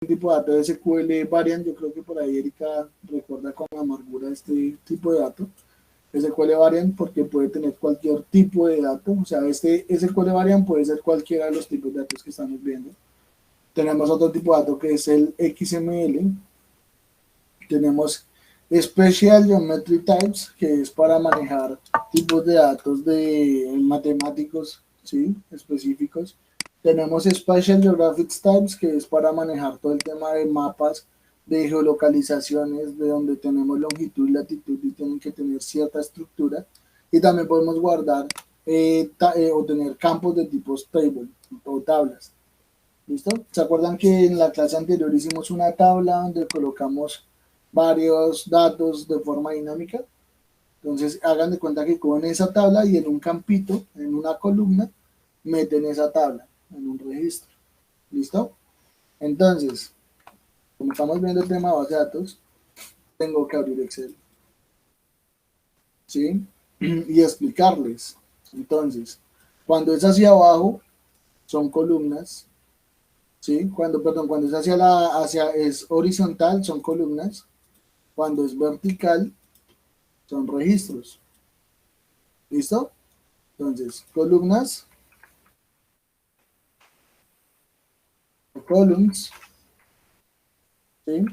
tipo de datos SQL variant. Yo creo que por ahí Erika recuerda con amargura este tipo de datos. SQL variant porque puede tener cualquier tipo de dato. O sea, este SQL variant puede ser cualquiera de los tipos de datos que estamos viendo. Tenemos otro tipo de dato que es el XML. Tenemos Special Geometry Types, que es para manejar tipos de datos de matemáticos, ¿sí? Específicos. Tenemos Spatial Geographic Types, que es para manejar todo el tema de mapas, de geolocalizaciones, de donde tenemos longitud y latitud y tienen que tener cierta estructura. Y también podemos guardar o tener campos de tipos table o tablas. ¿Listo? ¿Se acuerdan que en la clase anterior hicimos una tabla donde colocamos varios datos de forma dinámica? Entonces hagan de cuenta que con esa tabla y en un campito, en una columna, meten esa tabla en un registro. ¿Listo? Entonces, como estamos viendo el tema de base de datos, tengo que abrir Excel. ¿Sí? Y explicarles. Entonces, cuando es hacia abajo, son columnas. ¿Sí? Cuando es es horizontal, son columnas. Cuando es vertical, son registros. ¿Listo? Entonces, columnas, columns, ¿sí?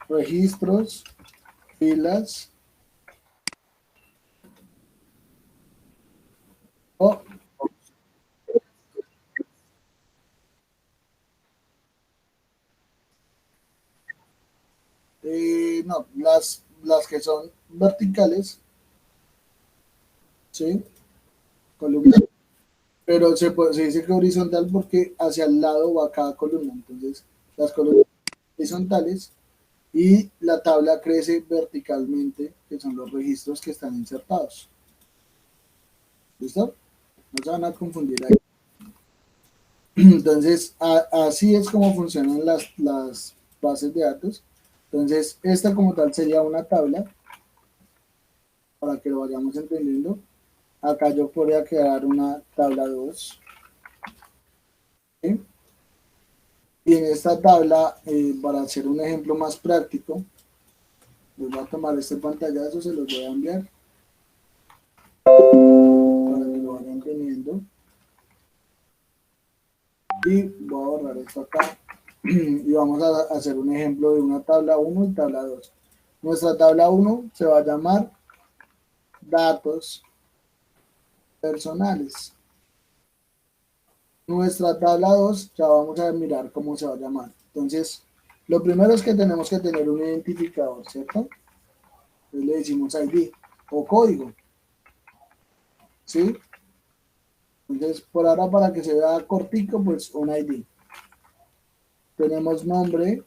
Registros, filas, o no, las que son verticales, ¿sí? Columnas. Pero se dice que horizontal porque hacia el lado va cada columna. Entonces, las columnas horizontales y la tabla crece verticalmente, que son los registros que están insertados. ¿Listo? No se van a confundir ahí. Entonces, así es como funcionan las bases de datos. Entonces, esta como tal sería una tabla, para que lo vayamos entendiendo. Acá yo podría crear una tabla 2. ¿Sí? Y en esta tabla, para hacer un ejemplo más práctico, les voy a tomar este pantallazo, se los voy a enviar para que lo vayan teniendo. Y voy a borrar esto acá. Y vamos a hacer un ejemplo de una tabla 1 y tabla 2. Nuestra tabla 1 se va a llamar datos personales. Nuestra tabla 2 ya vamos a mirar cómo se va a llamar. Entonces, lo primero es que tenemos que tener un identificador, ¿cierto? Entonces le decimos ID o código, ¿sí? Entonces, por ahora, para que se vea cortico, pues un ID. Tenemos nombre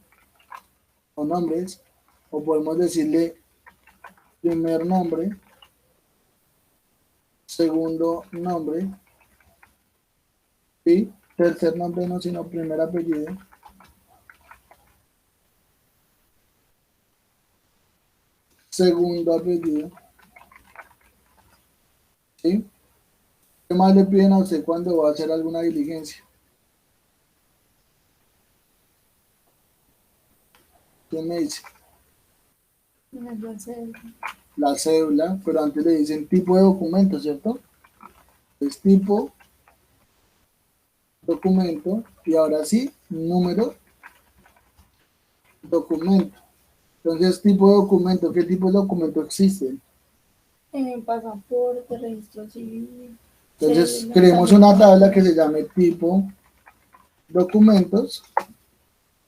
o nombres, o podemos decirle primer nombre, segundo nombre, ¿sí? Tercer nombre no, sino primer apellido. Segundo apellido, ¿sí? ¿Qué más le piden a usted cuando va a hacer alguna diligencia? ¿Quién me dice? La cédula, pero antes le dicen tipo de documento, ¿cierto? Es tipo, documento, y ahora sí, número, documento. Entonces, tipo de documento, ¿qué tipo de documento existen? Pasaporte, registro civil, Entonces, cédula, creemos una tabla que también. se llame tipo documentos.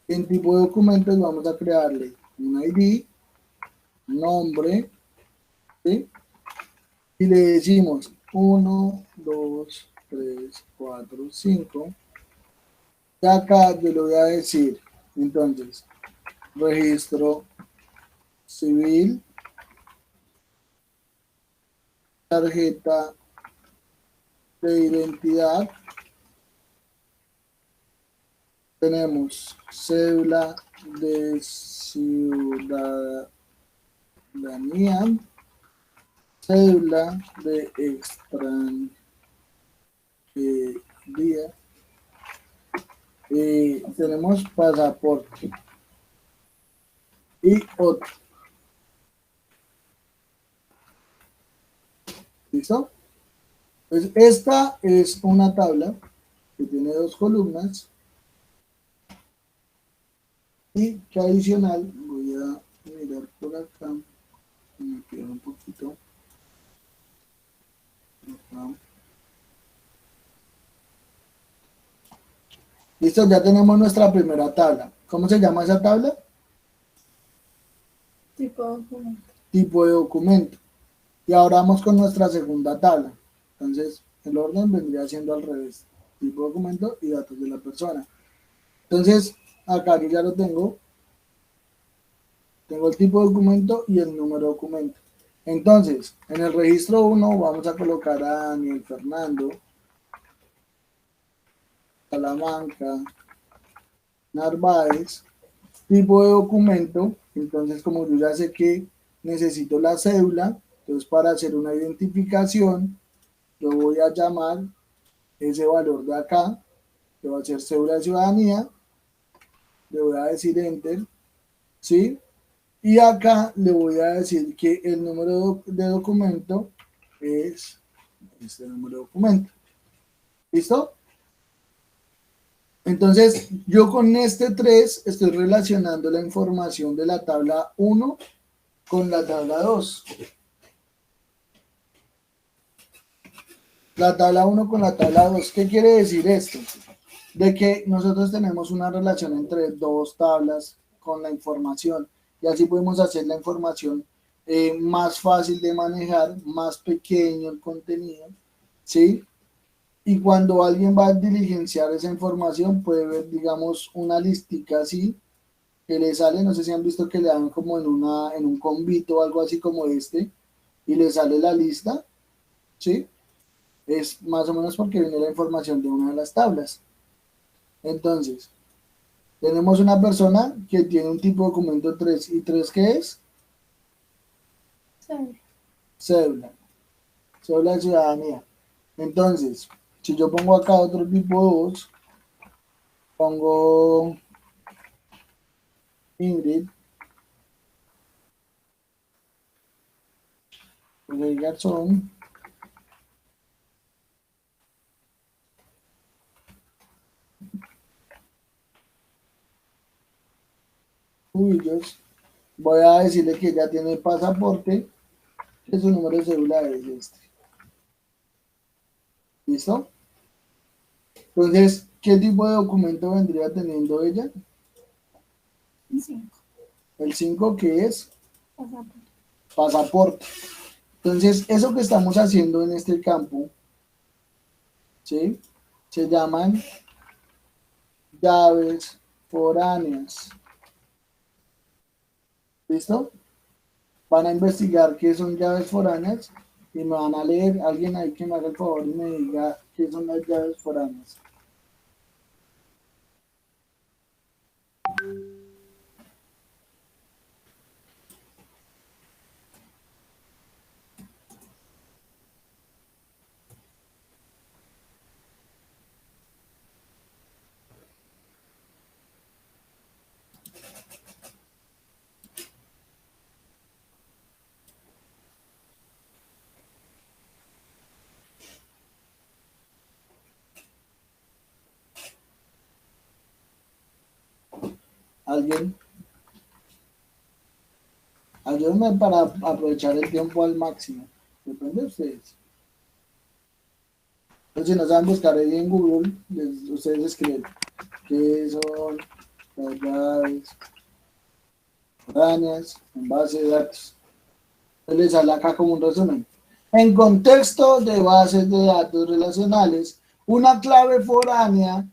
En tipo de documentos vamos a crearle un ID, nombre, ¿sí? Y le decimos 1, 2, 3, 4, 5. Y acá yo le voy a decir, entonces, registro civil, tarjeta de identidad, tenemos cédula de ciudadanía, cédula de extranjería Tenemos pasaporte y otro. ¿Listo? Pues esta es una tabla que tiene dos columnas y que adicional voy a mirar por acá, me pierdo un poquito. Acá. Listo, ya tenemos nuestra primera tabla. ¿Cómo se llama esa tabla? Tipo documento. Tipo de documento. Y ahora vamos con nuestra segunda tabla. Entonces, el orden vendría siendo al revés. Tipo de documento y datos de la persona. Entonces, acá yo ya lo tengo. Tengo el tipo de documento y el número de documento. Entonces, en el registro 1 vamos a colocar a Daniel Fernando, Salamanca, Narváez, tipo de documento. Entonces, como yo ya sé que necesito la cédula, entonces para hacer una identificación, yo voy a llamar ese valor de acá, que va a ser cédula de ciudadanía, le voy a decir enter, ¿sí? Y acá le voy a decir que el número de documento es este número de documento. ¿Listo? Entonces, yo con este 3 estoy relacionando la información de la tabla 1 con la tabla 2. La tabla 1 con la tabla 2. ¿Qué quiere decir esto? De que nosotros tenemos una relación entre dos tablas con la información y así podemos hacer la información más fácil de manejar, más pequeño el contenido, ¿sí? Y cuando alguien va a diligenciar esa información puede ver, digamos, una listica así que le sale, no sé si han visto que le dan como en un convito o algo así como este y le sale la lista, ¿sí? Es más o menos porque viene la información de una de las tablas. Entonces, tenemos una persona que tiene un tipo de documento 3 y 3 ¿qué es? Sí. Cédula, cédula de ciudadanía. Entonces, si yo pongo acá otro tipo 2, pongo Ingrid, Garzón, Cubillos, voy a decirle que ya tiene pasaporte, que su número de cédula es este. ¿Listo? Entonces, ¿qué tipo de documento vendría teniendo ella? 5. El 5 que es Pasaporte. pasaporte. Entonces, eso que estamos haciendo en este campo, ¿sí? Se llaman llaves foráneas. ¿Listo? Van a investigar qué son llaves foráneas y me van a leer. Alguien ahí que me haga el favor y me diga qué son las llaves foráneas. ¿Alguien? Ayúdenme para aprovechar el tiempo al máximo. Depende de ustedes. Entonces, si no saben buscar ahí en Google, ustedes escriben qué son las llaves foráneas en base de datos. Entonces, les sale acá como un resumen. En contexto de bases de datos relacionales, una clave foránea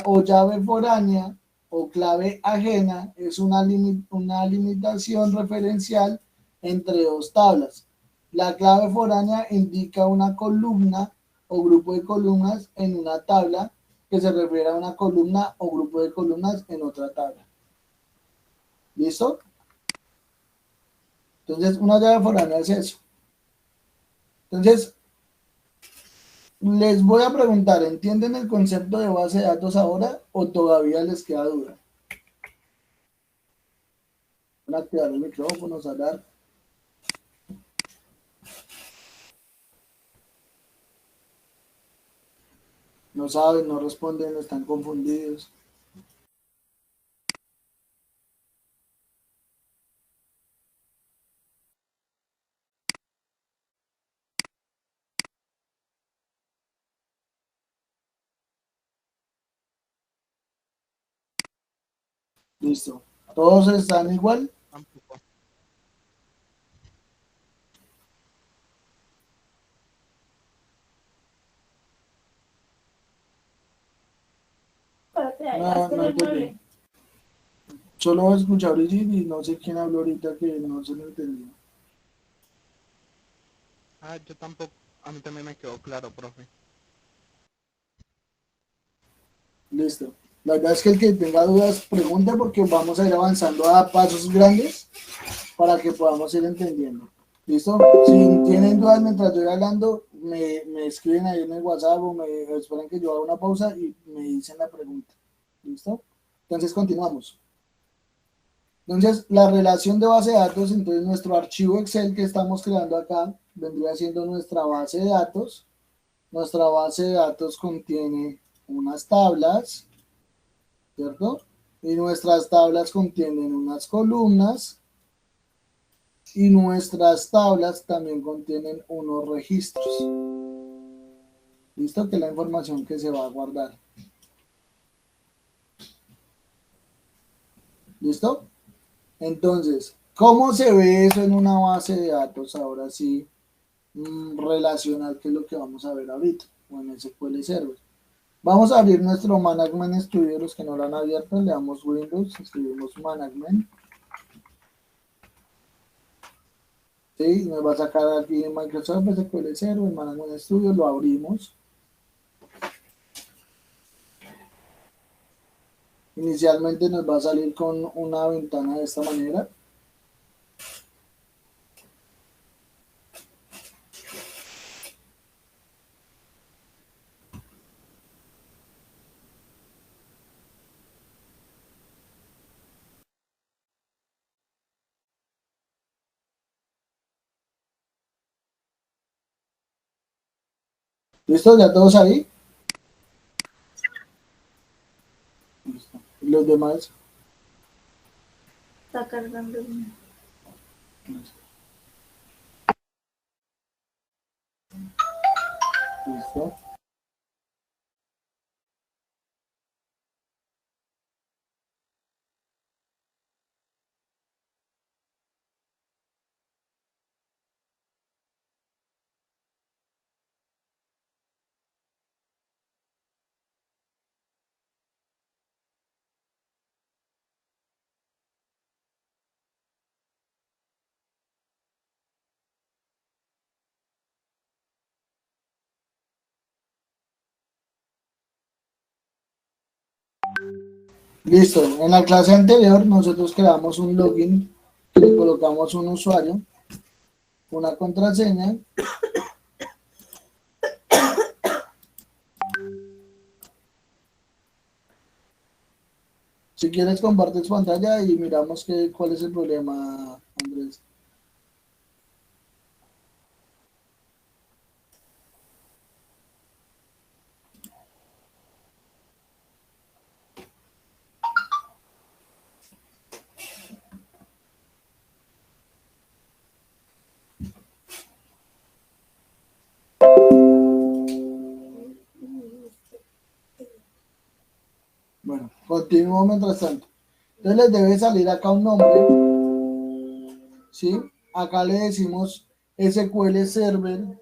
o llave foránea o clave ajena es una limitación referencial entre dos tablas. La clave foránea indica una columna o grupo de columnas en una tabla que se refiere a una columna o grupo de columnas en otra tabla. ¿Listo? Entonces, una llave foránea es eso. Entonces, Les voy a preguntar, ¿entienden el concepto de base de datos ahora o todavía les queda duda? Van a activar el micrófono, hablar. No saben, no responden, están confundidos. Listo. ¿Todos están igual? Tampoco. No, no entendí. Solo voy a escuchar Brigitte y no sé quién habló ahorita que no se lo entendió. Ah, yo tampoco. A mí también me quedó claro, profe. Listo. La verdad es que el que tenga dudas, pregunte porque vamos a ir avanzando a pasos grandes para que podamos ir entendiendo. ¿Listo? Si tienen dudas mientras yo voy hablando, me escriben ahí en el WhatsApp o me esperan que yo haga una pausa y me dicen la pregunta. ¿Listo? Entonces continuamos. Entonces, la relación de base de datos, entonces nuestro archivo Excel que estamos creando acá vendría siendo nuestra base de datos. Nuestra base de datos contiene unas tablas, ¿cierto? Y nuestras tablas contienen unas columnas y nuestras tablas también contienen unos registros. ¿Listo? Que es la información que se va a guardar. ¿Listo? Entonces, ¿cómo se ve eso en una base de datos? Ahora sí, relacional, que es lo que vamos a ver ahorita, o en SQL Server. Vamos a abrir nuestro Management Studio, los que no lo han abierto, le damos Windows, escribimos Management. Sí, nos va a sacar aquí en Microsoft SQL Server, Management Studio, lo abrimos. Inicialmente nos va a salir con una ventana de esta manera. ¿Listo? ¿Ya todos ahí? Listo. ¿Y los demás? Está cargando. Listo. Listo. En la clase anterior nosotros creamos un login, le colocamos un usuario, una contraseña. Si quieres compartes pantalla y miramos cuál es el problema, Andrés. Bueno, continúo mientras tanto. Entonces les debe salir acá un nombre, ¿sí? Acá le decimos SQL Server.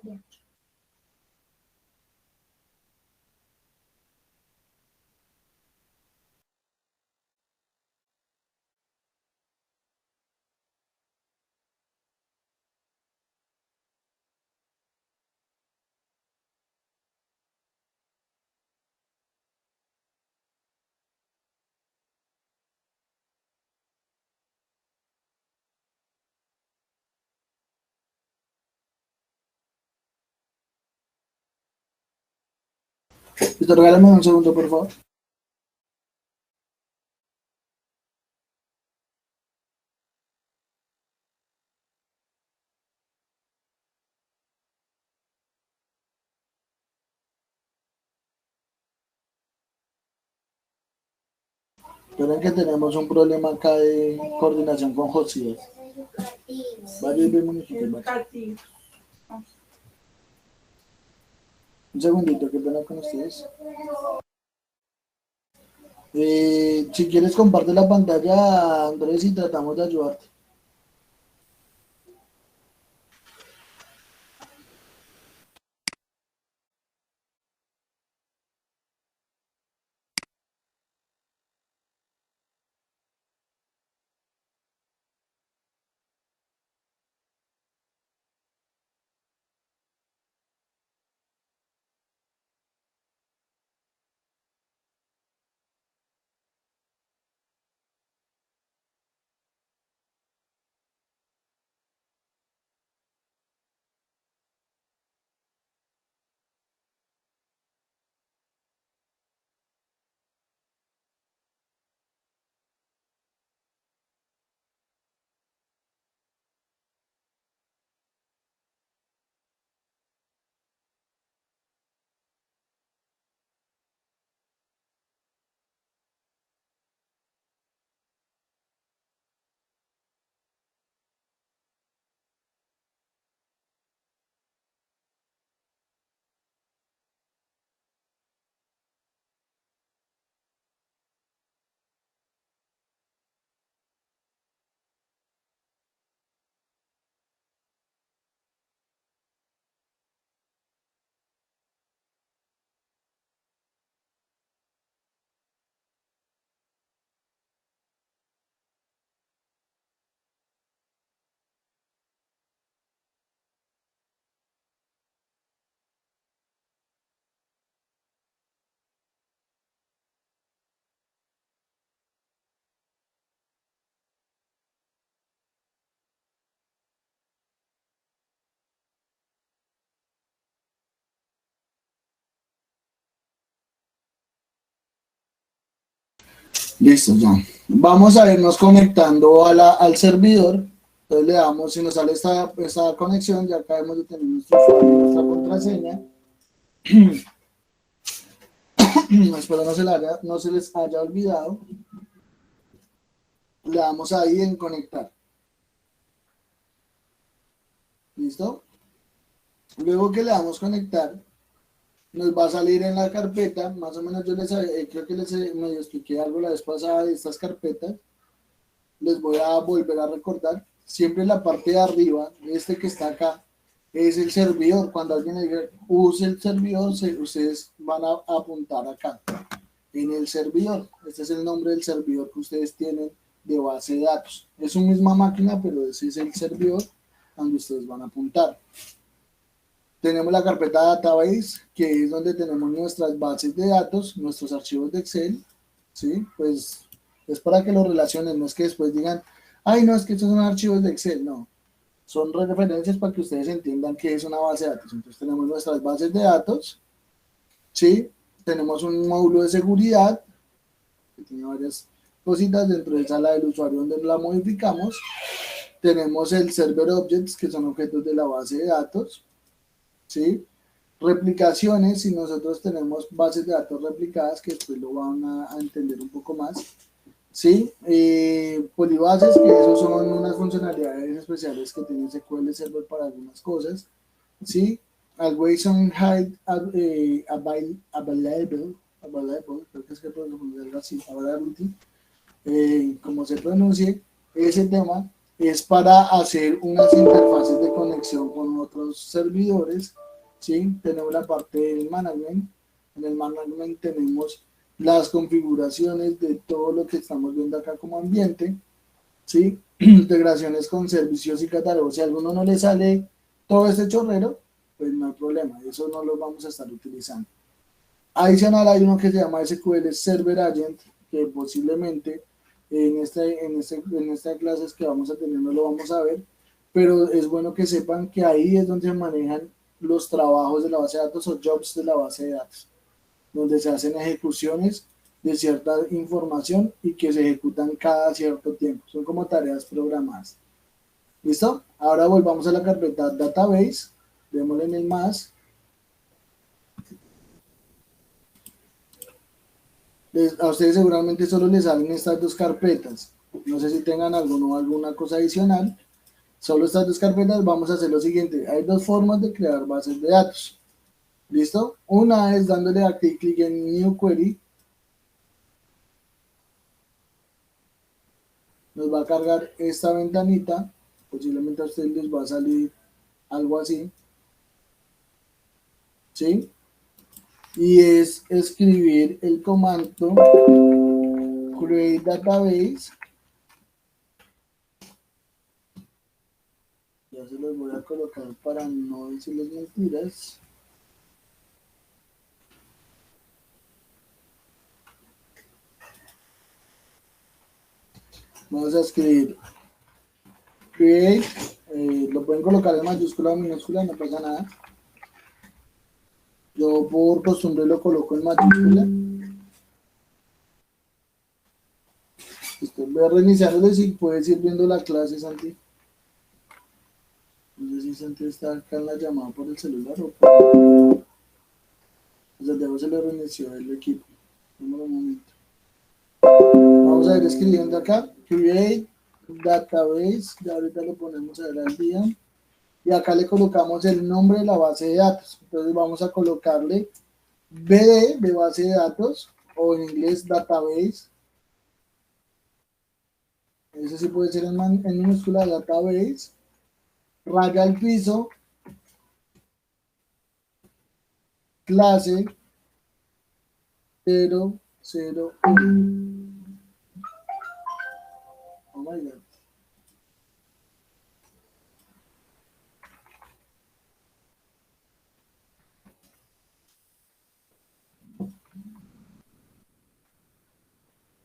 Listo, regálame un segundo, por favor. Esperen que tenemos un problema acá de coordinación con José. Vaya y ve, muñequito, vaya. Un segundito, qué pena con ustedes. Si quieres, comparte la pantalla, Andrés, y tratamos de ayudarte. Listo, ya. Vamos a irnos conectando al servidor. Entonces le damos, si nos sale esta conexión, ya acabamos de tener nuestro usuario y nuestra contraseña. Espero no se les haya olvidado. Le damos ahí en conectar. ¿Listo? Luego que le damos conectar, nos va a salir en la carpeta, más o menos yo creo que les medio expliqué algo la vez pasada de estas carpetas. Les voy a volver a recordar, siempre en la parte de arriba, este que está acá, es el servidor. Cuando alguien diga use el servidor, ustedes van a apuntar acá, en el servidor. Este es el nombre del servidor que ustedes tienen de base de datos. Es una misma máquina, pero ese es el servidor donde ustedes van a apuntar. Tenemos la carpeta Database, que es donde tenemos nuestras bases de datos, nuestros archivos de Excel, ¿sí? Pues es para que lo relacionen, no es que después digan, ay, no, es que estos son archivos de Excel, no. Son referencias para que ustedes entiendan qué es una base de datos. Entonces tenemos nuestras bases de datos, ¿sí? Tenemos un módulo de seguridad, que tiene varias cositas dentro de esa sala del usuario donde la modificamos. Tenemos el Server Objects, que son objetos de la base de datos, ¿sí? Replicaciones, si nosotros tenemos bases de datos replicadas, que después lo van a entender un poco más, ¿sí? Polibases, que esos son unas funcionalidades especiales que tiene SQL Server para algunas cosas, ¿sí? Always on high available, creo que es que puedo ponerlo así, availability, como se pronuncie, ese tema es para hacer unas interfaces de conexión con otros servidores, ¿sí? Tenemos la parte del management. En el management tenemos las configuraciones de todo lo que estamos viendo acá como ambiente, ¿sí? Integraciones con servicios y catálogos. Si a alguno no le sale todo este chorrero, pues no hay problema, eso no lo vamos a estar utilizando. Adicional hay uno que se llama SQL Server Agent, que posiblemente en esta clases que vamos a tener no lo vamos a ver, pero es bueno que sepan que ahí es donde se manejan los trabajos de la base de datos o jobs de la base de datos. donde se hacen ejecuciones de cierta información y que se ejecutan cada cierto tiempo. Son como tareas programadas. ¿Listo? Ahora volvamos a la carpeta Database. Démosle en el más. A ustedes seguramente solo les salen estas dos carpetas. No sé si tengan alguna cosa adicional. Solo estas dos carpetas. Vamos a hacer lo siguiente. Hay dos formas de crear bases de datos. ¿Listo? Una es dándole aquí clic en New Query. Nos va a cargar esta ventanita. Posiblemente a ustedes les va a salir algo así. ¿Sí? Y es escribir el comando create database. Ya se los voy a colocar para no decirles mentiras. Vamos a escribir create, lo pueden colocar en mayúscula o minúscula, no pasa nada. Yo por costumbre lo coloco en mayúscula. Voy a reiniciarlo si puedes ir viendo la clase, Santi. No sé si Santi está acá en la llamada por el celular o por... O sea, Santiago se le reinició el equipo. Un momento. Vamos a ir escribiendo acá, create database, ya ahorita lo ponemos a ver al día. Y acá le colocamos el nombre de la base de datos. Entonces vamos a colocarle BD de base de datos, o en inglés database. Eso sí puede ser en minúscula, database. Raya al piso. Clase 001. Oh my God.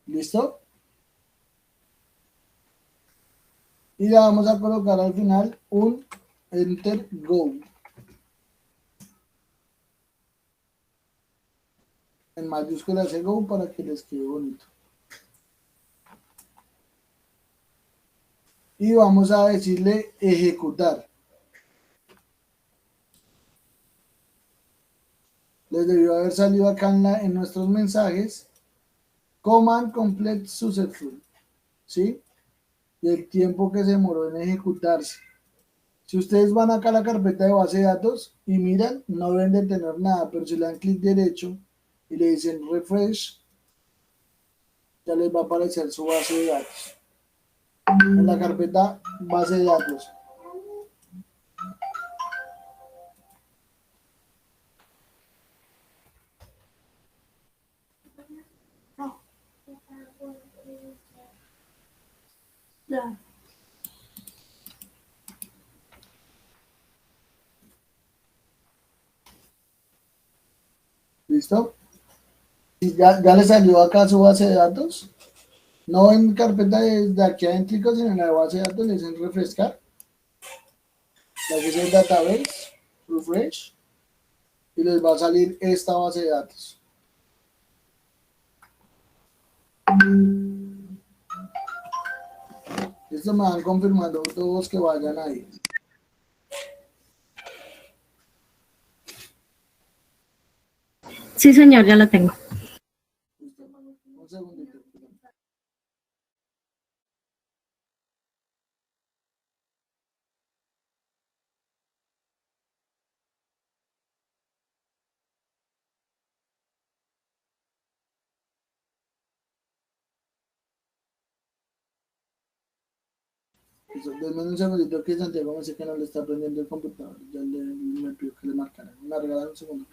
¿Listo? Y ya vamos a colocar al final un Enter Go. En mayúscula ese Go para que les quede bonito. Y vamos a decirle ejecutar. Les debió haber salido acá en nuestros mensajes. Command complete successful. ¿Sí? Y el tiempo que se demoró en ejecutarse. Si ustedes van acá a la carpeta de base de datos y miran, no deben de tener nada, pero si le dan clic derecho y le dicen refresh, ya les va a aparecer su base de datos. En la carpeta base de datos. Ya. ¿Listo? Y ya les salió acá su base de datos. No en carpeta de aquí adentro, sino en la base de datos, le dicen refrescar. La que dice database, refresh. Y les va a salir esta base de datos. Esto me van confirmando todos que vayan ahí. Sí, señor, ya lo tengo. Un segundito. Denme un segundito que Santiago me dice que no le está prendiendo el computador. Ya me pidió que le marcara. Me regalan un segundo.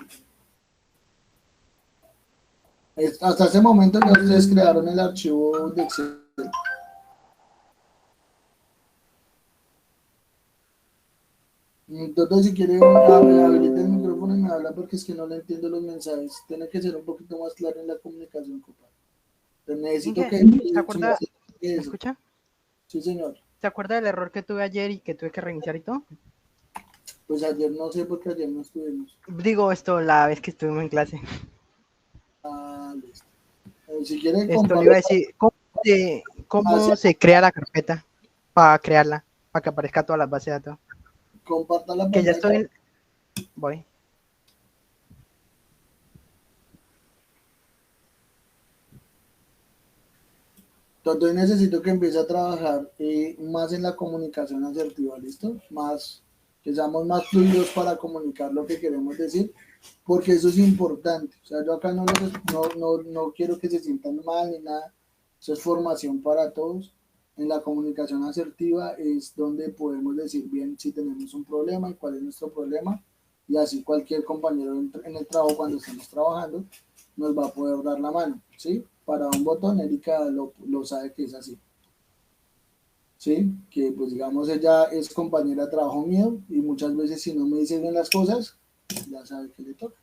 Hasta ese momento ya ustedes crearon el archivo de Excel. Entonces, si quiere, habilita el micrófono y me habla porque es que no le entiendo los mensajes. Tiene que ser un poquito más claro en la comunicación, compadre. Necesito que... ¿Se acuerda? ¿Me escucha? Sí, señor. ¿Se acuerda del error que tuve ayer y que tuve que reiniciar y todo? Pues ayer no sé porque ayer no estuvimos. Digo esto la vez que estuvimos en clase. listo. Si quiere Esto le compartir, iba a decir, ¿cómo se crea la carpeta para crearla? Para que aparezca todas las bases de datos. comparta la Que ya pantalla. estoy, voy. Entonces necesito que empiece a trabajar más en la comunicación asertiva, ¿listo? Más, que seamos más fluidos para comunicar lo que queremos decir, porque eso es importante. O sea, yo acá no quiero que se sientan mal ni nada. Eso es formación para todos. En la comunicación asertiva es donde podemos decir bien si tenemos un problema y cuál es nuestro problema. Y así cualquier compañero en el trabajo, cuando estemos trabajando, nos va a poder dar la mano, ¿sí? Para un botón, Erika lo sabe que es así, ¿sí? Que pues digamos ella es compañera de trabajo mío y muchas veces si no me dice bien las cosas, ya sabe que le toca.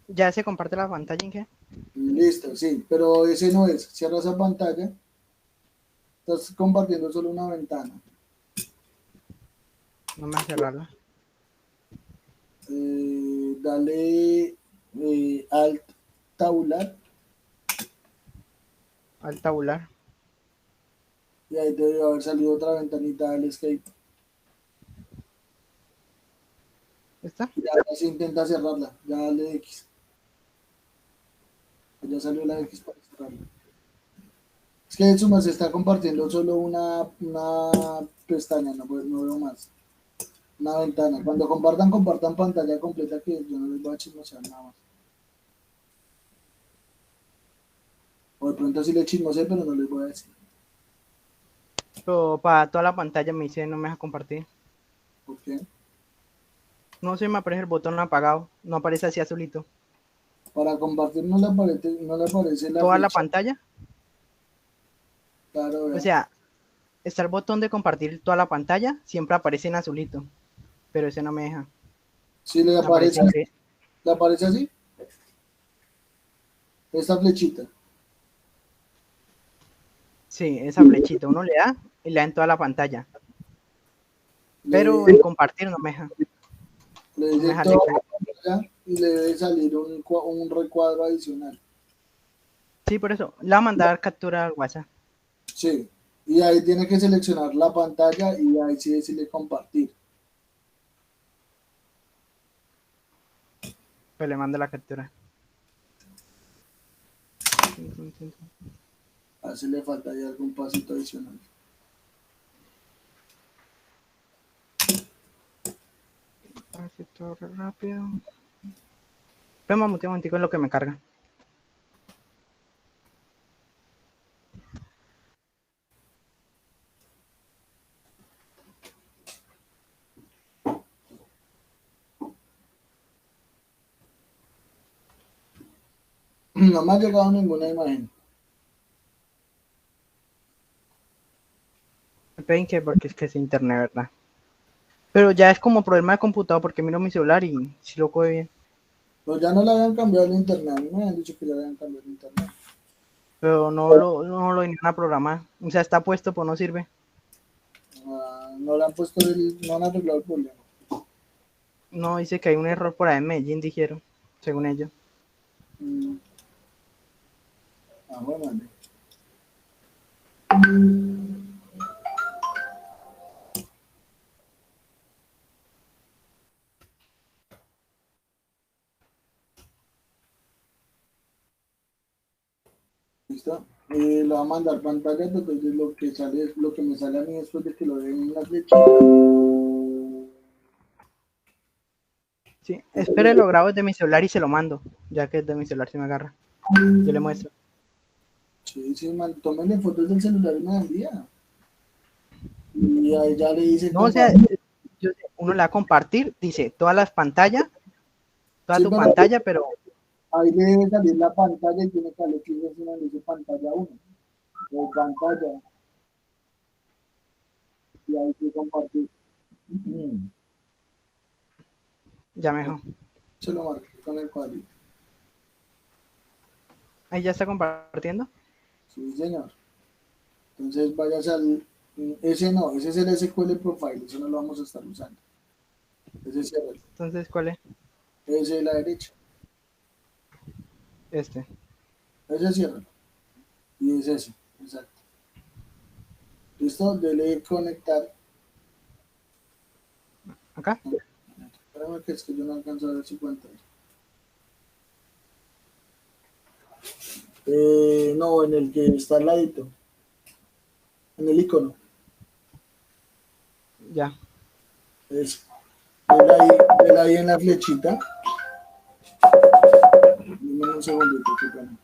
¿Ya se comparte la pantalla en qué? Listo, sí, pero ese no es. Cierra esa pantalla, estás compartiendo solo una ventana. No me va a cerrarla. Dale Alt tabular Al tabular. y ahí debe haber salido otra ventanita del escape. ¿Está? Y ahora sí intenta cerrarla, ya dale X. Ya salió la X para cerrarla. Es que Suma se está compartiendo solo una pestaña, no, pues, no veo más. Una ventana. Cuando compartan pantalla completa, que yo no les voy a chismosear nada más. O de pronto sí le chismosé, pero no les voy a decir. Pero para toda la pantalla me dice no me deja compartir. ¿Por qué? No se me aparece el botón apagado. No aparece así azulito. Para compartir no le aparece la Toda la flecha. pantalla. Claro, O vea. sea, está el botón de compartir toda la pantalla. Siempre aparece en azulito. Pero ese no me deja. Si le Me aparece aparece, que ¿le aparece así? Esta flechita. sí, esa flechita. Uno le da y le da en toda la pantalla. Pero Le, en compartir no me deja. le No me dice deja toda lectura. la pantalla y le debe salir un recuadro adicional. Sí, por eso. Le voy a mandar captura al WhatsApp. Sí, y ahí tiene que seleccionar la pantalla y ahí sí decirle compartir. Pues le mando la captura. A ver si le falta ahí algún pasito adicional. Así todo rápido. Espera un momentico en lo que me carga. No me ha llegado ninguna imagen. Esperen que porque es que es internet, ¿verdad? Pero ya es como problema de computador porque miro mi celular y si lo coge bien. Pero ya no le habían cambiado el internet. A mí me habían dicho que le habían cambiado el internet. Pero no lo vinieron a programar. O sea, está puesto, pero no sirve. No le han puesto no han arreglado el problema. No, dice que hay un error por ahí en Medellín, dijeron, según ellos. Mm. Bueno, vale. ¿Listo? Le va a mandar pantalla, entonces lo que sale es lo que me sale a mí después de que lo den en la flechita. Sí, espere, lo grabo desde mi celular y se lo mando, ya que desde mi celular se me agarra. Yo le muestro. Sí, sí, man, tómenle fotos del celular y me la envía. Y ahí ya le dice No, o sea, compartir. uno le va a compartir, dice todas las pantallas, toda Sí, tu pero pantalla, pero ahí le debe salir la pantalla y tiene que darle clic encima donde dice pantalla 1. O pantalla. Y ahí sí compartir. ya mejor. Se lo marqué con el cuadrito. Ahí ya está compartiendo. Sí, señor. Entonces vayas al... Ese no, ese es el SQL Profile, eso no lo vamos a estar usando. Ese cierra. Entonces, ¿cuál es? Ese de la derecha. Este. Ese cierra. Y es ese, exacto. ¿Listo? Dele conectar. Acá. Espérame que es que yo no alcanzo a ver si cuenta. No, en el que está al ladito. En el icono. Ya. Es, dele ahí en la flechita. Dime un segundito, qué pena.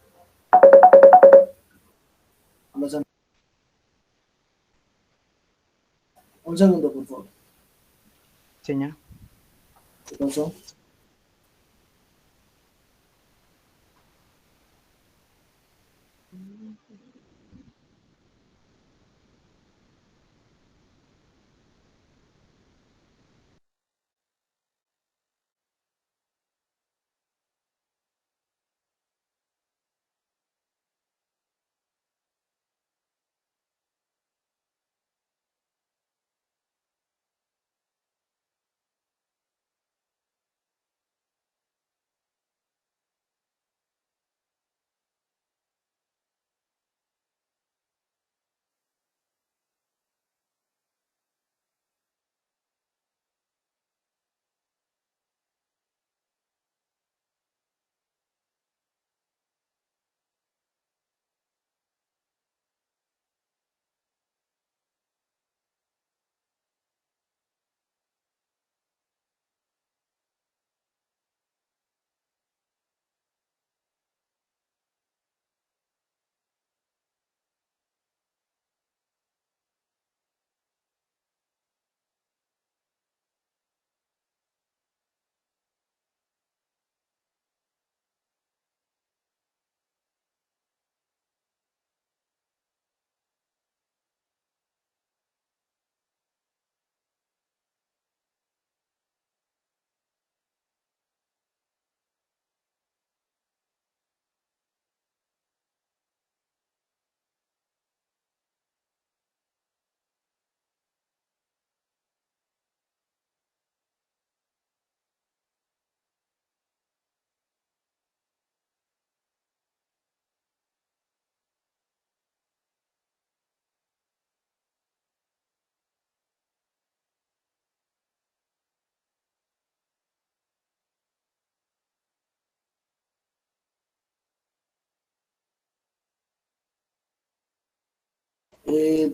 Un segundo, por favor. Señor. ¿Qué pasó?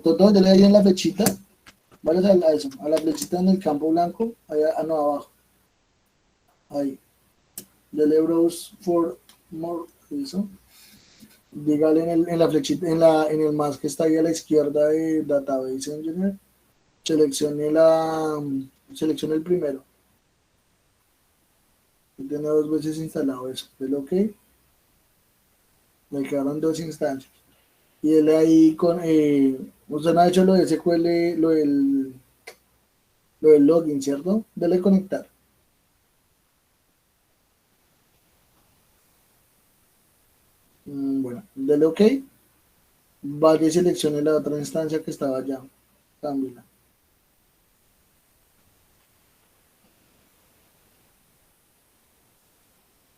Todo, dele ahí en la flechita. Vale a eso, a la flechita en el campo blanco. Allá, no, abajo. Ahí. Dele browse for more. Eso. Dígale en la flechita, en el más que está ahí a la izquierda de Database Engineer. Seleccione el primero. Tiene dos veces instalado eso. Dele OK. Le quedaron dos instancias. Y él ahí con, usted no ha hecho lo de SQL, lo del login, ¿cierto? Dele conectar. Bueno, dele OK. Vaya y seleccione la otra instancia que estaba allá. Cámbiala.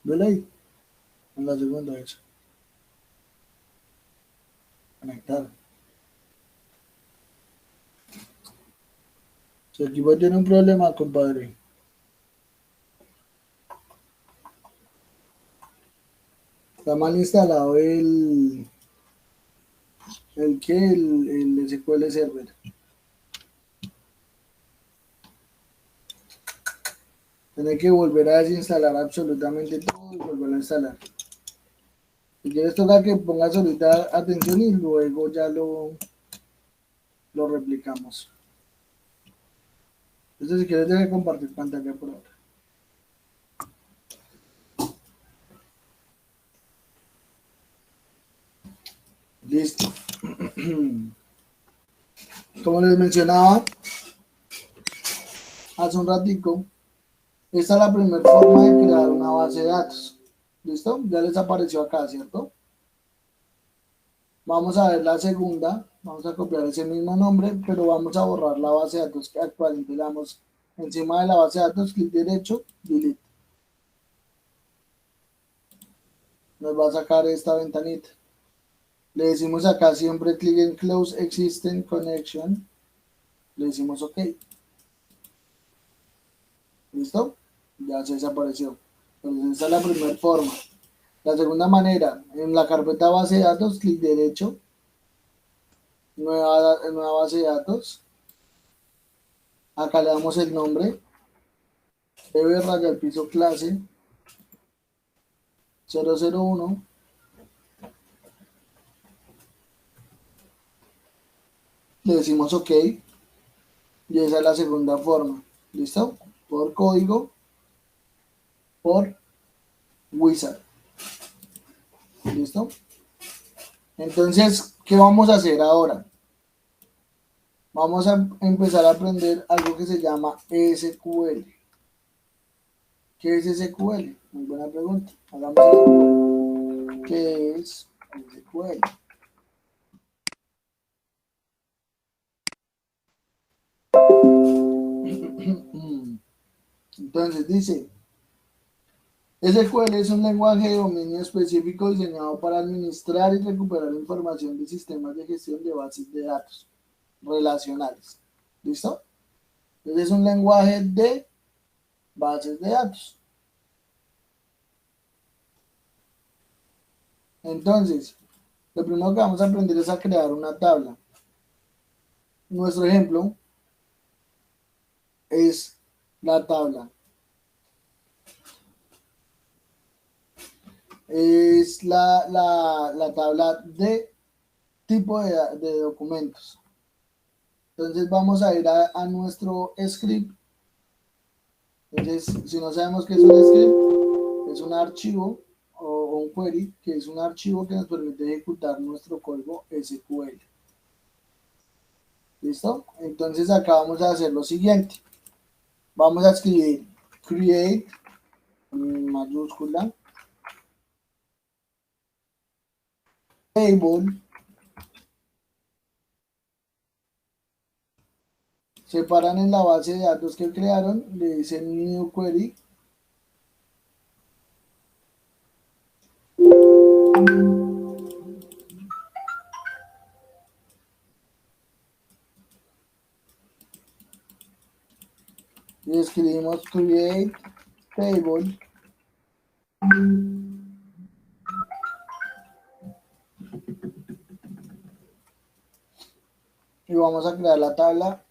Dele ahí. En la segunda vez. Conectar. Su equipo tiene un problema, compadre. Está mal instalado el SQL Server. Tiene que volver a desinstalar absolutamente todo y volver a instalar. Si quieres toca que pongas ahorita atención y luego ya lo replicamos. Entonces si quieres debe compartir pantalla por ahora. Listo. Como les mencionaba hace un ratico, esta es la primera forma de crear una base de datos. ¿Listo? Ya les apareció acá, ¿cierto? Vamos a ver la segunda. Vamos a copiar ese mismo nombre, pero vamos a borrar la base de datos que actualmente le damos encima de la base de datos, clic derecho, delete. nos va a sacar esta ventanita. Le decimos acá siempre clic en Close Existing Connection. Le decimos OK. ¿Listo? Ya se desapareció. Entonces esa es la primera forma. La segunda manera, en la carpeta base de datos, clic derecho, nueva base de datos. Acá le damos el nombre, db raya al piso clase 001. Le decimos OK y esa es la segunda forma. ¿Listo? Por código, por wizard. ¿Listo? Entonces, ¿qué vamos a hacer ahora? Vamos a empezar a aprender algo que se llama SQL. ¿Qué es SQL? Muy buena pregunta. Hagamos ¿qué es SQL? Entonces dice, SQL es un lenguaje de dominio específico diseñado para administrar y recuperar información de sistemas de gestión de bases de datos relacionales. ¿Listo? Entonces es un lenguaje de bases de datos. Entonces, lo primero que vamos a aprender es a crear una tabla. Nuestro ejemplo es la tabla. Es la tabla de tipo de documentos. Entonces vamos a ir a nuestro script. Entonces, si no sabemos qué es un script, es un archivo o un query, que es un archivo que nos permite ejecutar nuestro código SQL. ¿Listo? Entonces acá vamos a hacer lo siguiente. Vamos a escribir create, mayúscula, table, separan en la base de datos que crearon, le dicen new query, y escribimos create table, y vamos a crear la tabla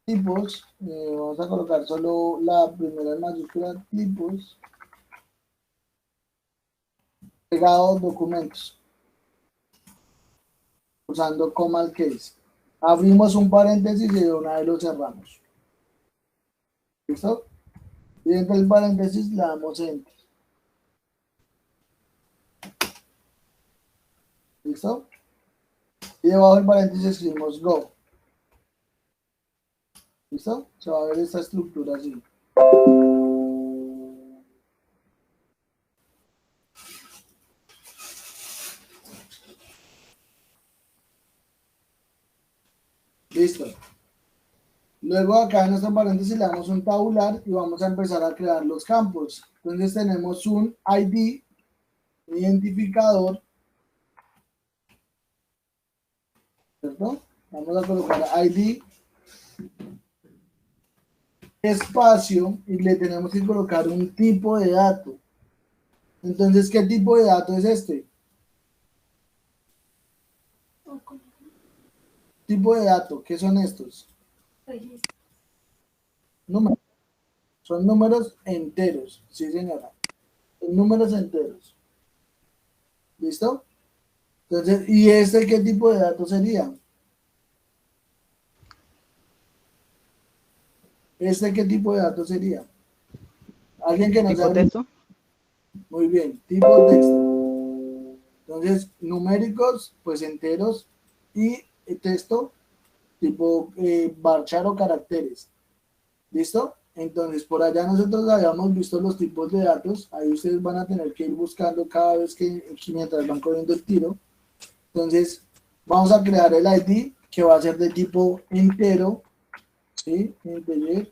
tipos. Vamos a colocar solo la primera en mayúscula, tipos, pegado documentos, usando command case. Abrimos un paréntesis y de una vez lo cerramos. ¿Listo? Y dentro del paréntesis le damos enter. ¿Listo? Y debajo del paréntesis escribimos go. ¿Listo? Se va a ver esta estructura así. Listo. Luego acá en nuestro paréntesis le damos un tabular y vamos a empezar a crear los campos. Entonces tenemos un ID, un identificador, ¿cierto? Vamos a colocar ID, espacio, y le tenemos que colocar un tipo de dato. Entonces, ¿qué tipo de dato es este? Tipo de dato, ¿qué son estos? Números. Son números enteros, sí señora. Son números enteros. ¿Listo? Entonces, ¿y este qué tipo de dato sería? ¿Este qué tipo de dato sería? ¿Alguien que nos ¿Tipo hable? texto? Muy bien, tipo texto. Entonces, numéricos, pues enteros, y texto, tipo varchar o caracteres. ¿Listo? Entonces, por allá nosotros habíamos visto los tipos de datos. Ahí ustedes van a tener que ir buscando cada vez que mientras van corriendo el tiro. Entonces, vamos a crear el ID que va a ser de tipo entero. ¿Sí? Integer.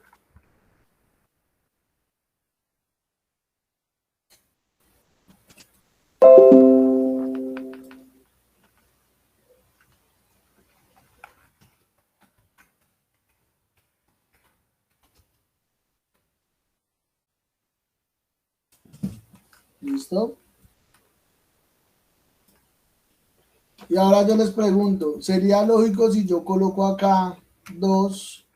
¿Listo? Y ahora yo les pregunto, ¿sería lógico si yo coloco acá dos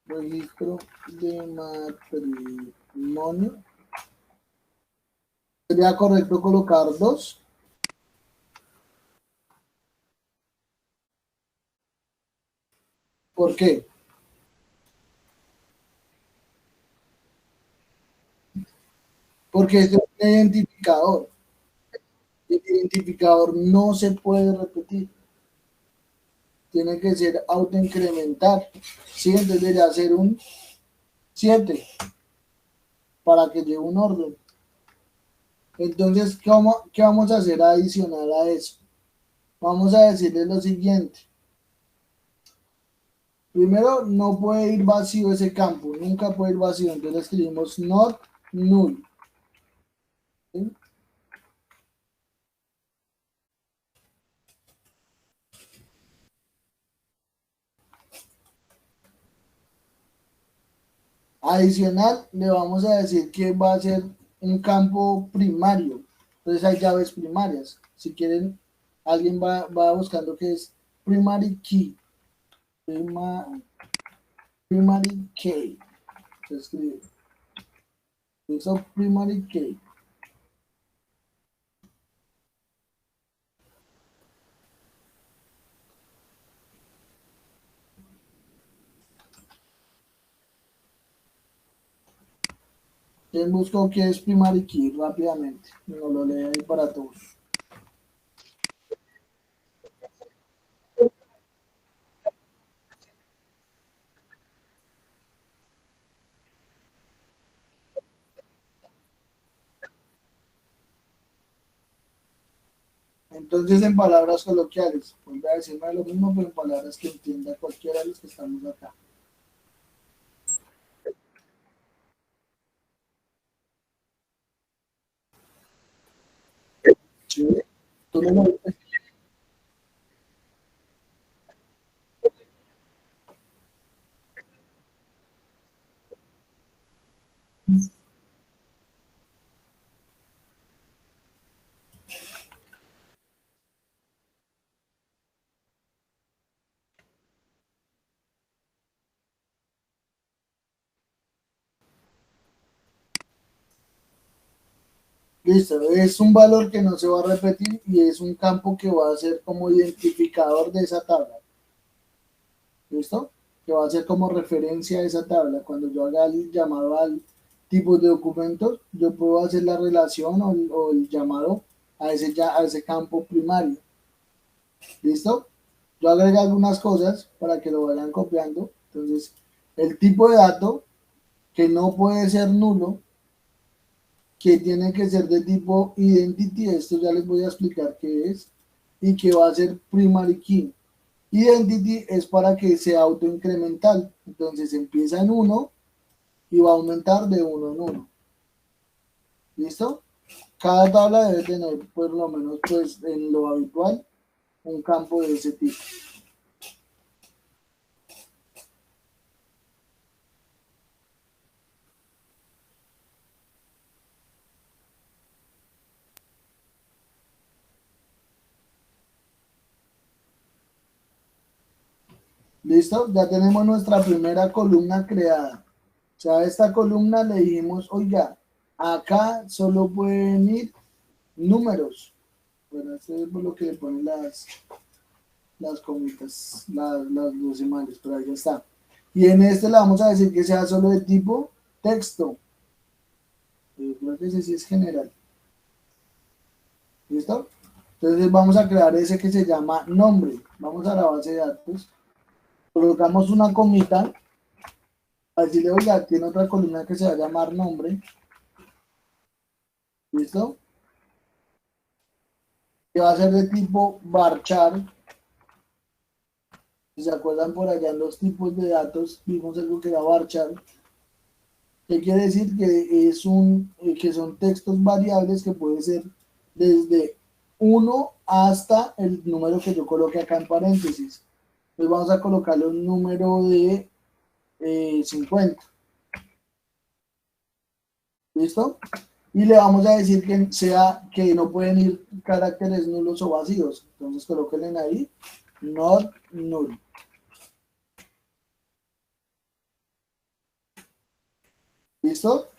registro de matrimonio? ¿Sería correcto colocar dos? ¿Por qué? Porque este es un identificador. El identificador no se puede repetir. Tiene que ser autoincremental. ¿Sí? Entonces debería ser un 7 para que lleve un orden. Entonces, ¿qué vamos a hacer adicional a eso? Vamos a decirle lo siguiente. Primero, no puede ir vacío ese campo. Nunca puede ir vacío. Entonces escribimos not null. ¿Sí? Adicional, le vamos a decir que va a ser un campo primario. Entonces hay llaves primarias. Si quieren, alguien va buscando que es primary key. Primary key. Se escribe. Eso primary key. ¿Quién buscó qué es primary key? Rápidamente. No lo leo ahí para todos. Entonces, en palabras coloquiales, vuelve a decirme lo mismo, pero en palabras que entienda cualquiera de los que estamos acá. ¿Sí? ¿Tú me lo dices? Listo, es un valor que no se va a repetir y es un campo que va a ser como identificador de esa tabla. ¿Listo? Que va a ser como referencia a esa tabla. Cuando yo haga el llamado al tipo de documentos, yo puedo hacer la relación o el llamado a ese campo primario. ¿Listo? Yo agrego algunas cosas para que lo vayan copiando. Entonces, el tipo de dato que no puede ser nulo, que tiene que ser de tipo identity, esto ya les voy a explicar qué es, y que va a ser primary key. Identity es para que sea autoincremental, entonces empieza en 1 y va a aumentar de 1 en 1. ¿Listo? Cada tabla debe tener por lo menos pues en lo habitual un campo de ese tipo. ¿Listo? Ya tenemos nuestra primera columna creada. O sea, a esta columna le dijimos, oiga, acá solo pueden ir números. Bueno, esto es por lo que le ponen las comitas, las decimales, pero ahí ya está. Y en este le vamos a decir que sea solo de tipo texto. Creo que ese sí es general. ¿Listo? Entonces vamos a crear ese que se llama nombre. Vamos a la base de datos. Colocamos una comita. A decirle, oiga, tiene otra columna que se va a llamar nombre. ¿Listo? Que va a ser de tipo varchar. Si se acuerdan por allá en los tipos de datos, vimos algo que era varchar. ¿Qué quiere decir? Que que son textos variables que puede ser desde 1 hasta el número que yo coloque acá en paréntesis. Entonces vamos a colocarle un número de 50. ¿Listo? Y le vamos a decir que no pueden ir caracteres nulos o vacíos. Entonces colóquenle ahí, not null. ¿Listo?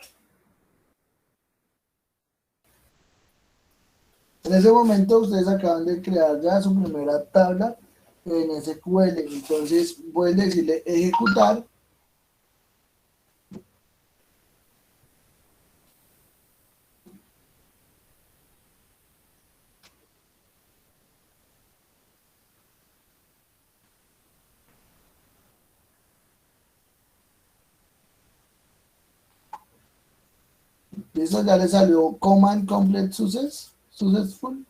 En ese momento ustedes acaban de crear ya su primera tabla en SQL. Entonces pueden decirle ejecutar. ¿Listo? Ya le salió Command Complete Successful.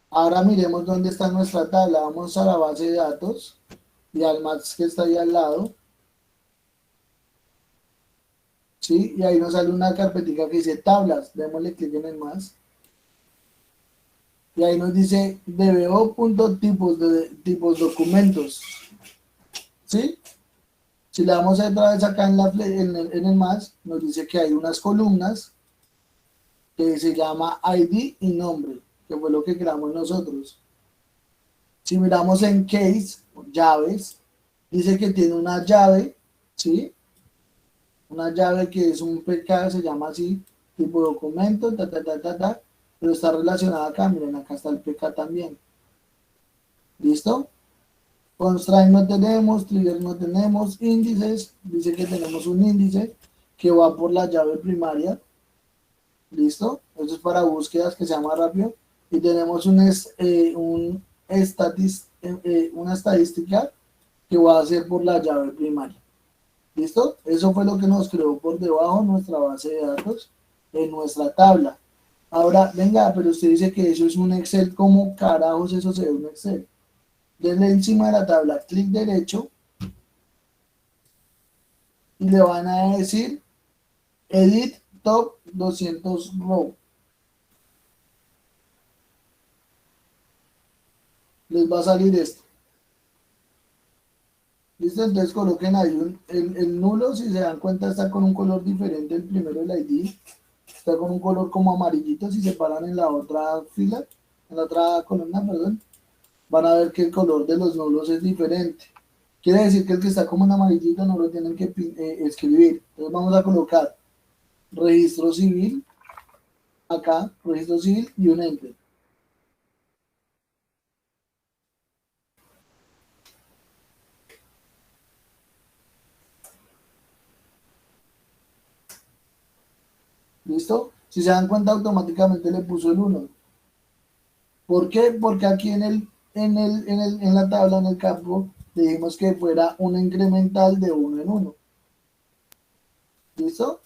Ahora miremos dónde está nuestra tabla. Vamos a la base de datos y al Max que está ahí al lado. ¿Sí? Y ahí nos sale una carpetica que dice tablas. Démosle clic en el más. Y ahí nos dice dbo.tipos de tipos documentos. ¿Sí? Si le damos otra vez acá en el más, nos dice que hay unas columnas que se llama ID y nombre, que fue lo que creamos nosotros. Si miramos en case, llaves, dice que tiene una llave, ¿sí? Una llave que es un PK, se llama así, tipo documento, pero está relacionada acá, miren, acá está el PK también. ¿Listo? Constraint no tenemos, trigger no tenemos, índices, dice que tenemos un índice que va por la llave primaria. ¿Listo? Eso es para búsquedas que sea más rápido. Y tenemos una estadística que va a ser por la llave primaria. ¿Listo? Eso fue lo que nos creó por debajo nuestra base de datos en nuestra tabla. Ahora, venga, pero usted dice que eso es un Excel. ¿Cómo carajos eso se ve un Excel? Denle encima de la tabla, clic derecho y le van a decir Edit Top 200 Row. Les va a salir esto. ¿Listo? Entonces coloquen ahí el nulo, si se dan cuenta está con un color diferente el primero, el ID. Está con un color como amarillito, si se paran en la otra fila, en la otra columna, perdón, van a ver que el color de los nulos es diferente. Quiere decir que el que está como en amarillito no lo tienen que escribir. Entonces vamos a colocar registro civil, acá, registro civil y un enter. ¿Listo? Si se dan cuenta, automáticamente le puso el 1. ¿Por qué? Porque aquí en la tabla, en el campo, dijimos que fuera una incremental de 1 en 1. ¿Listo?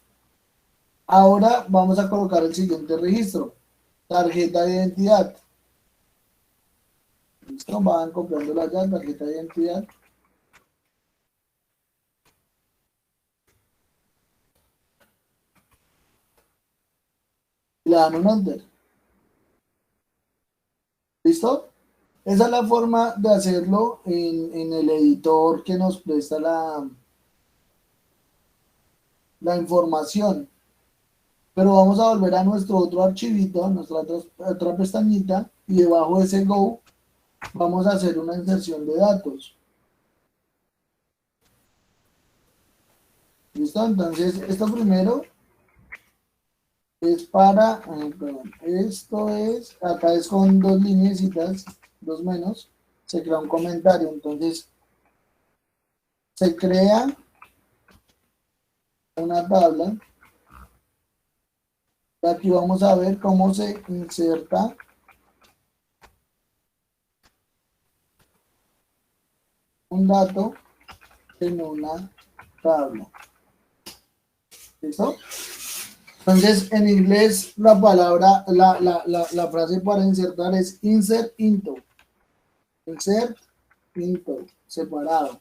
Ahora vamos a colocar el siguiente registro. Tarjeta de identidad. ¿Listo? Van copiándola ya, tarjeta de identidad. Y le dan un enter. ¿Listo? Esa es la forma de hacerlo en el editor que nos presta la información. Pero vamos a volver a nuestro otro archivito, a nuestra otra pestañita, y debajo de ese Go vamos a hacer una inserción de datos. ¿Listo? Entonces, esto primero es para, perdón, esto es, acá es con dos lineecitas, dos menos, se crea un comentario. Entonces, se crea una tabla. Aquí vamos a ver cómo se inserta un dato en una tabla. ¿Listo? Entonces, en inglés, la palabra, la frase para insertar es insert into. Insert into, separado.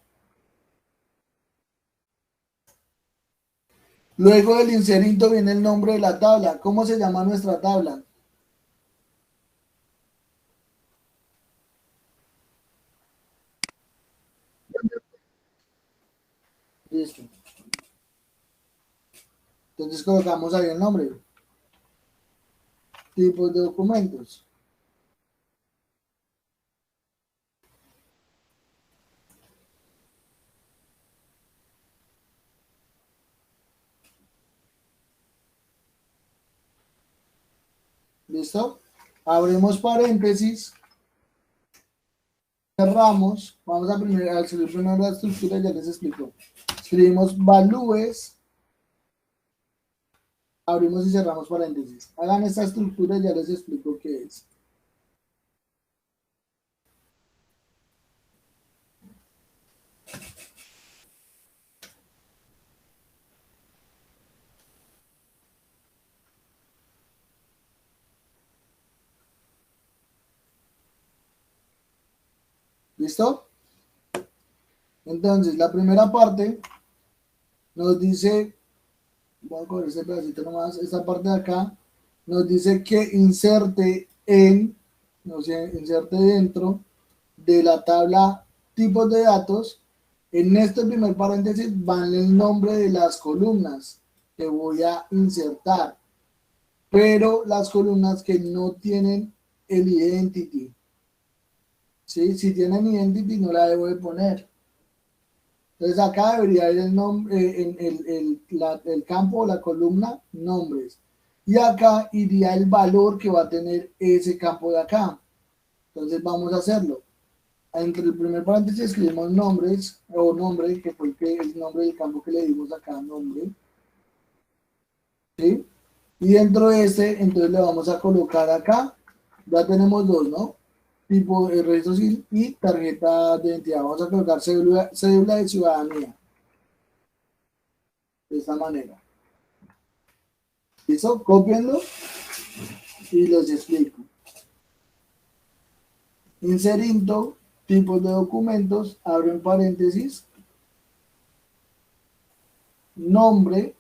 Luego del insert into viene el nombre de la tabla. ¿Cómo se llama nuestra tabla? Listo. Entonces colocamos ahí el nombre. Tipos de documentos. ¿Listo? Abrimos paréntesis, cerramos, vamos a escribir primero la estructura, ya les explico. Escribimos valúes, abrimos y cerramos paréntesis. Hagan esta estructura y ya les explico qué es. ¿Listo? Entonces, la primera parte nos dice, voy a coger este pedacito nomás, esta parte de acá, nos dice que inserte en, no sé, inserte dentro de la tabla tipos de datos. En este primer paréntesis van el nombre de las columnas que voy a insertar, pero las columnas que no tienen el identity, ¿sí? Si tienen identity no la debo de poner. Entonces acá debería ir el nombre, en el campo o la columna nombres. Y acá iría el valor que va a tener ese campo de acá. Entonces vamos a hacerlo. Entre el primer paréntesis escribimos nombres o nombre, que fue el nombre del campo que le dimos acá, nombre. ¿Sí? Y dentro de este, entonces le vamos a colocar acá, ya tenemos dos, ¿no? Tipo de registro civil y tarjeta de identidad. Vamos a colocar cédula de ciudadanía. De esta manera. ¿Listo? Cópienlo y les explico. Inserinto, tipos de documentos, abro en paréntesis, nombre,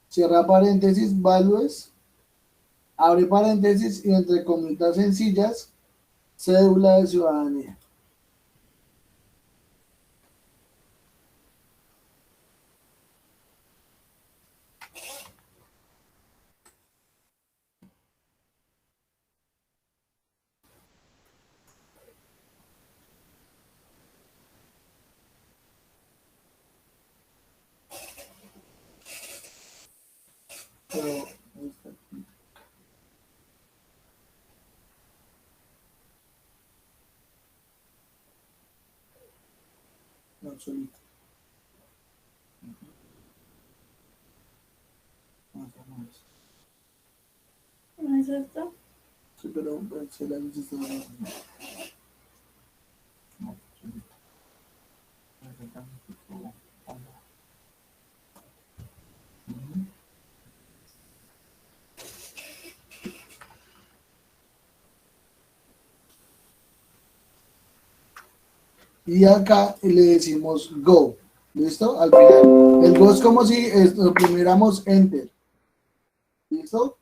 cierra paréntesis, values, abre paréntesis y entre comitas sencillas, cédula de ciudadanía. Pero, no, solito. ¿No es esto? Sí, pero se la luz está abajo. Y acá le decimos go. ¿Listo? Al final. El go es como si oprimiéramos enter. ¿Listo?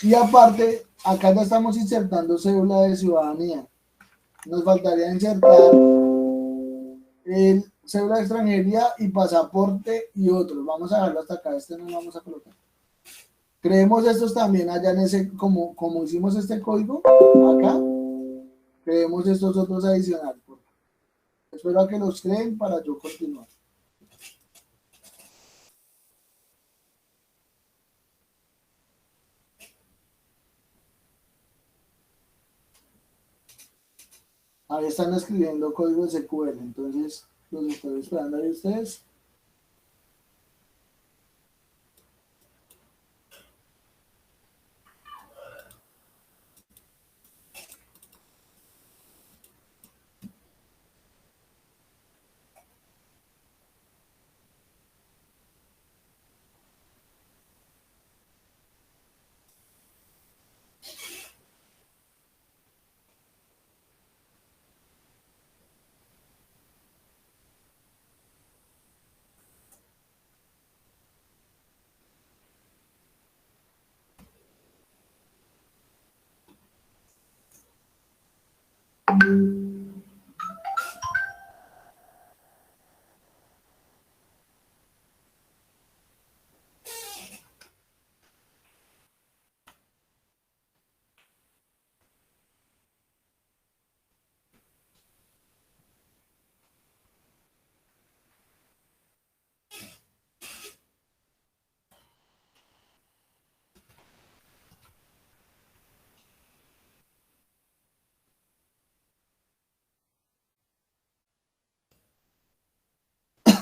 Y aparte, acá ya estamos insertando cédula de ciudadanía. Nos faltaría insertar el cédula de extranjería y pasaporte y otros. Vamos a dejarlo hasta acá. Este no lo vamos a colocar. Creemos estos también allá en ese, como hicimos este código, acá, creemos estos otros adicionales. Espero a que los creen para yo continuar. Ahí están escribiendo código SQL, entonces los estoy esperando ahí ustedes.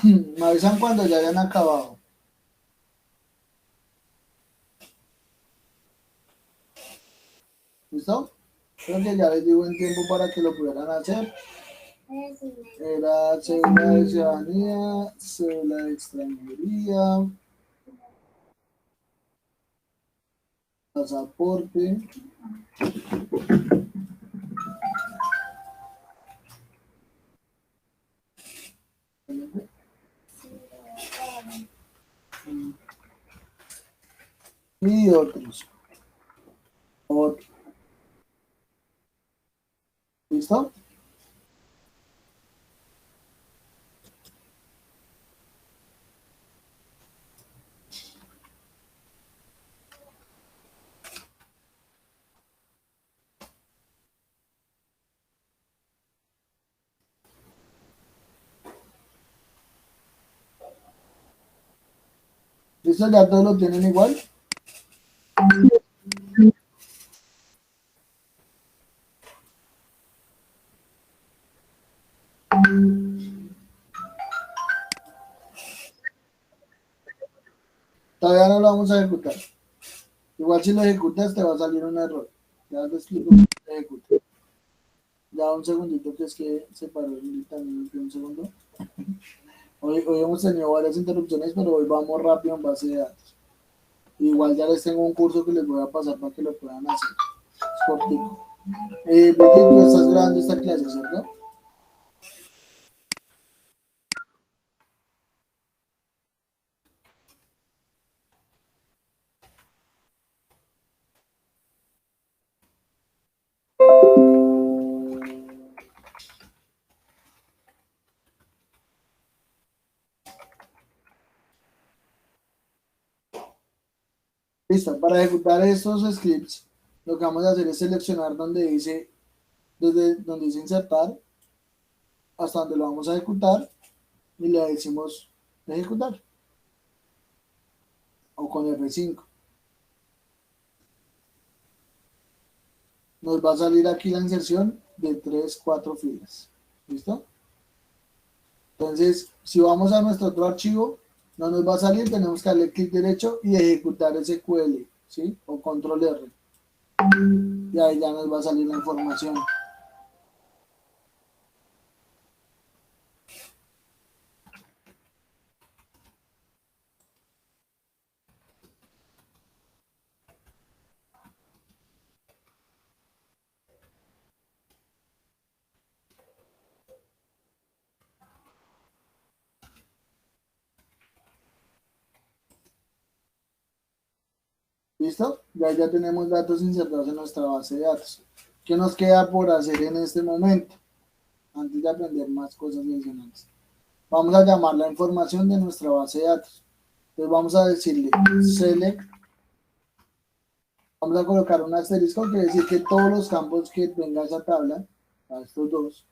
Me avisan cuando ya hayan acabado. ¿Listo? Creo que ya les di buen tiempo para que lo pudieran hacer. Era cédula de ciudadanía, cédula de extranjería, pasaporte. Y otros. ¿Listo? ¿Listo? ¿Ya todos lo tienen igual? Todavía no lo vamos a ejecutar. Igual si lo ejecutas te va a salir un error. Ya te explico cómo se ejecuta. Ya un segundito que es que se paró el también un segundo. Hoy hemos tenido varias interrupciones, pero hoy vamos rápido en base de datos. Igual ya les tengo un curso que les voy a pasar para que lo puedan hacer. Es cortico. Betty, tú estás grabando esta clase, ¿cierto? Listo, para ejecutar estos scripts, lo que vamos a hacer es seleccionar donde dice, desde donde dice insertar, hasta donde lo vamos a ejecutar, y le decimos ejecutar, o con F5. Nos va a salir aquí la inserción de 3, 4 filas. ¿Listo? Entonces, si vamos a nuestro otro archivo, no nos va a salir, tenemos que darle clic derecho y ejecutar SQL, ¿sí? O control R. Y ahí ya nos va a salir la información. ¿Listo? Ya tenemos datos insertados en nuestra base de datos. ¿Qué nos queda por hacer en este momento? Antes de aprender más cosas adicionales. Vamos a llamar la información de nuestra base de datos. Entonces vamos a decirle select. Vamos a colocar un asterisco, quiere decir que todos los campos que tenga esa tabla, a estos dos,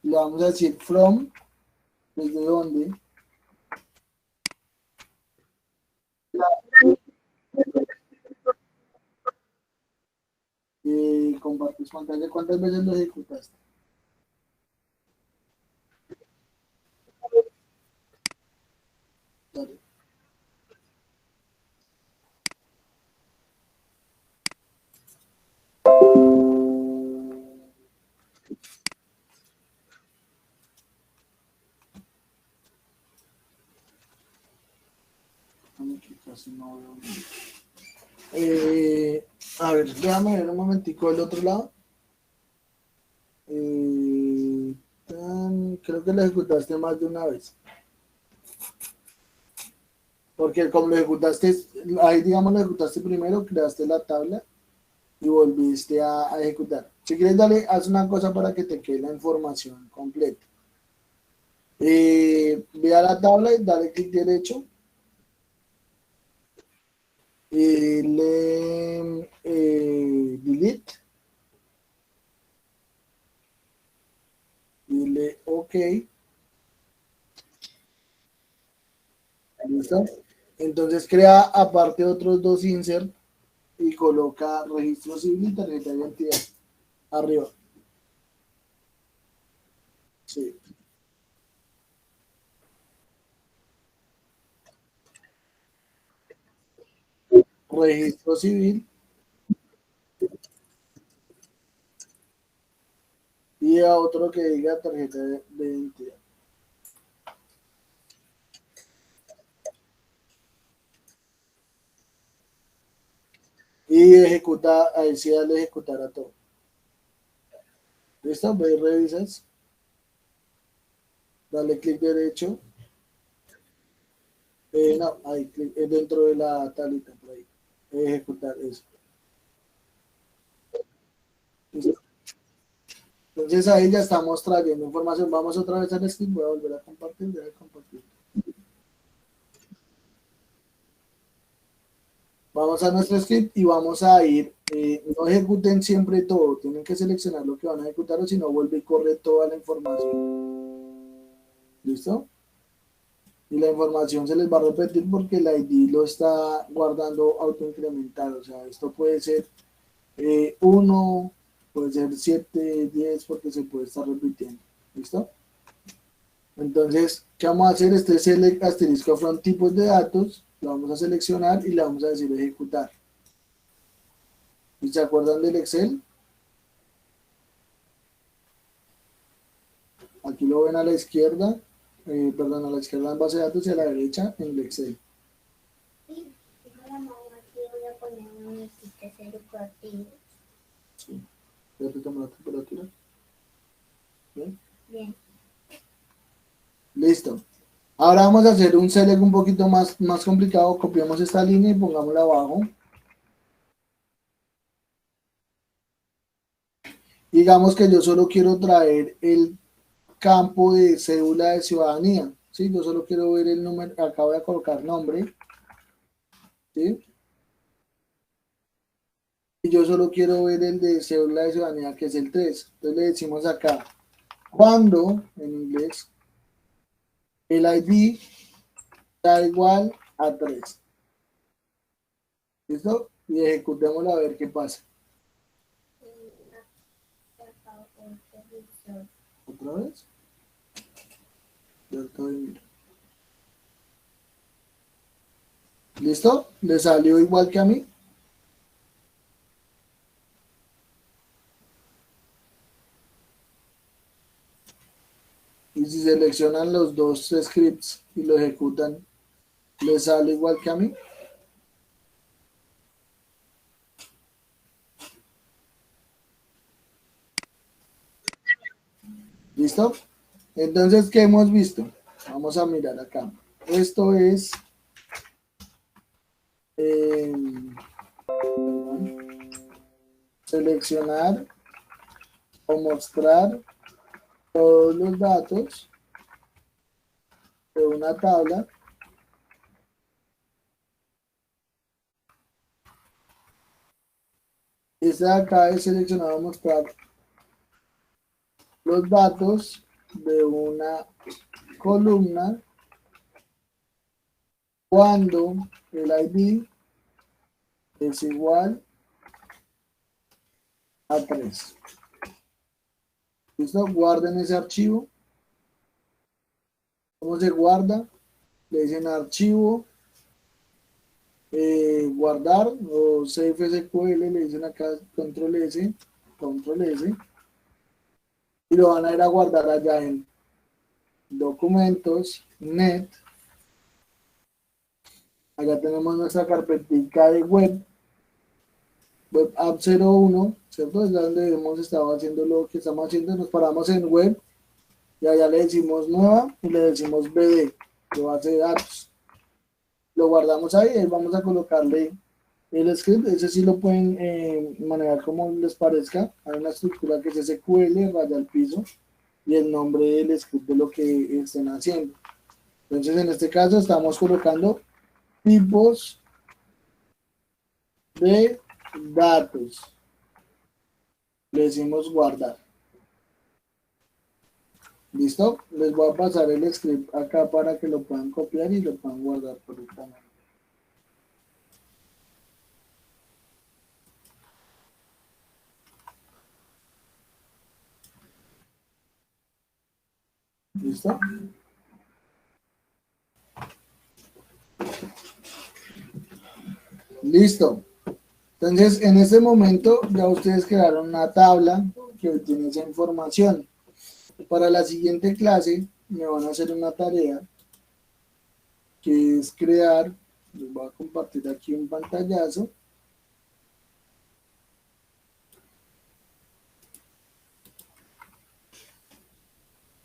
le vamos a decir from, desde dónde. Compartes pantalla, ¿cuántas veces lo ejecutaste? Dale. Aquí casi no veo. A ver, déjame ver un momentico del otro lado. Creo que lo ejecutaste más de una vez. Porque como lo ejecutaste, ahí digamos lo ejecutaste primero, creaste la tabla y volviste a ejecutar. Si quieres, dale, haz una cosa para que te quede la información completa. Ve a la tabla y dale clic derecho. Le delete. Dile OK. ¿Listo? Entonces crea aparte otros dos insert y coloca registro civil y tarjeta de identidad arriba. Sí. registro civil y a otro que diga tarjeta de identidad. Y ejecuta, ahí sí dale ejecutar a todo. ¿Listo? Ve y revisas. Dale clic derecho. No, ahí dentro de la tablita, por ahí. Ejecutar eso. ¿Listo? Entonces ahí ya estamos trayendo información. Vamos otra vez al script. Voy a volver a compartir. Voy a compartir. Vamos a nuestro script y vamos a ir. No ejecuten siempre todo. Tienen que seleccionar lo que van a ejecutar o si no vuelve y corre toda la información. ¿Listo? Y la información se les va a repetir porque el ID lo está guardando autoincrementado. O sea, esto puede ser 1, puede ser 7, 10, porque se puede estar repitiendo. ¿Listo? Entonces, ¿qué vamos a hacer? Este select asterisco from tipos de datos, lo vamos a seleccionar y le vamos a decir ejecutar. ¿Y se acuerdan del Excel? Aquí lo ven a la izquierda, perdón, a la izquierda en base de datos y a la derecha en el Excel. Sí, aquí voy a poner un cero proactivo. Sí. ¿Ya te tomó la temperatura? ¿Bien? Bien. Listo. Ahora vamos a hacer un select un poquito más complicado. Copiamos esta línea y pongámosla abajo. Digamos que yo solo quiero traer el campo de cédula de ciudadanía. ¿Sí? Yo solo quiero ver el número. Acá voy a colocar nombre. ¿Sí? Y yo solo quiero ver el de cédula de ciudadanía, que es el 3. Entonces le decimos acá, cuando, en inglés, el ID da igual a 3. ¿Listo? Y ejecutémoslo a ver qué pasa. ¿Otra vez? Ya estoy, mira. ¿Listo? ¿Le salió igual que a mí? Y si seleccionan los dos scripts y lo ejecutan, ¿le sale igual que a mí? ¿Listo? Entonces, ¿qué hemos visto? Vamos a mirar acá. Esto es seleccionar o mostrar todos los datos de una tabla Esta de acá es seleccionado mostrar los datos de una columna cuando el ID es igual a 3. ¿Listo? Guarden ese archivo. ¿Cómo se guarda? Le dicen archivo, guardar o save SQL, le dicen acá control S, y lo van a ir a guardar allá en documentos, net. Acá tenemos nuestra carpetica de web app 01, ¿cierto? Es donde hemos estado haciendo lo que estamos haciendo. Nos paramos en web y allá le decimos nueva y le decimos BD, de base de datos. Lo guardamos ahí y vamos a colocarle el script. Ese sí lo pueden manejar como les parezca. Hay una estructura que es SQL, raya al piso, y el nombre del script de lo que estén haciendo. Entonces, en este caso, estamos colocando tipos de datos. Le decimos guardar. ¿Listo? Les voy a pasar el script acá para que lo puedan copiar y lo puedan guardar correctamente. ¿Listo? Listo. Entonces, en este momento ya ustedes crearon una tabla que tiene esa información. Para la siguiente clase me van a hacer una tarea que es crear, les voy a compartir aquí un pantallazo.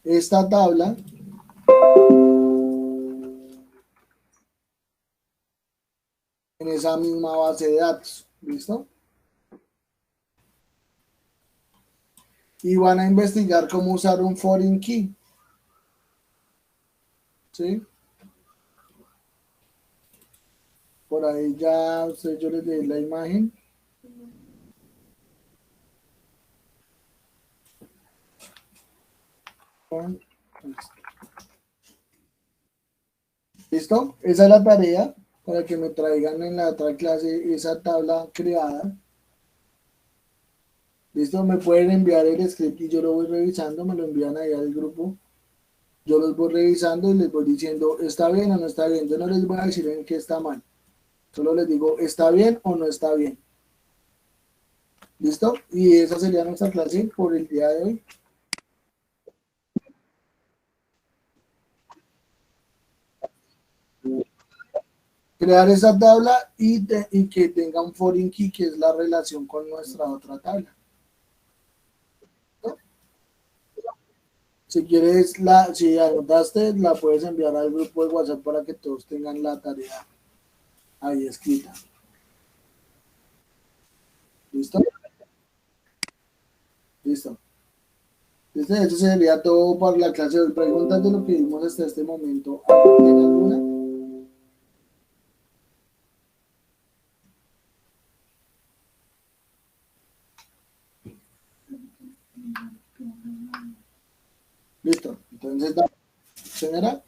Esta tabla en esa misma base de datos. ¿Listo? Y van a investigar cómo usar un foreign key. ¿Sí? Por ahí ya yo les di la imagen. ¿Listo? Esa es la tarea para que me traigan en la otra clase esa tabla creada. ¿Listo? Me pueden enviar el script y yo lo voy revisando, me lo envían ahí al grupo. Yo los voy revisando y les voy diciendo, ¿está bien o no está bien? Yo no les voy a decir en qué está mal. Solo les digo, ¿está bien o no está bien? ¿Listo? Y esa sería nuestra clase por el día de hoy. Crear esa tabla y que tenga un foreign key, que es la relación con nuestra otra tabla. ¿No? Si quieres, si anotaste, la puedes enviar al grupo de WhatsApp para que todos tengan la tarea ahí escrita. ¿Listo? Listo. Eso sería todo para la clase de hoy. Preguntas de lo que vimos hasta este momento. ¿Tiene alguna? Listo. Entonces, señora.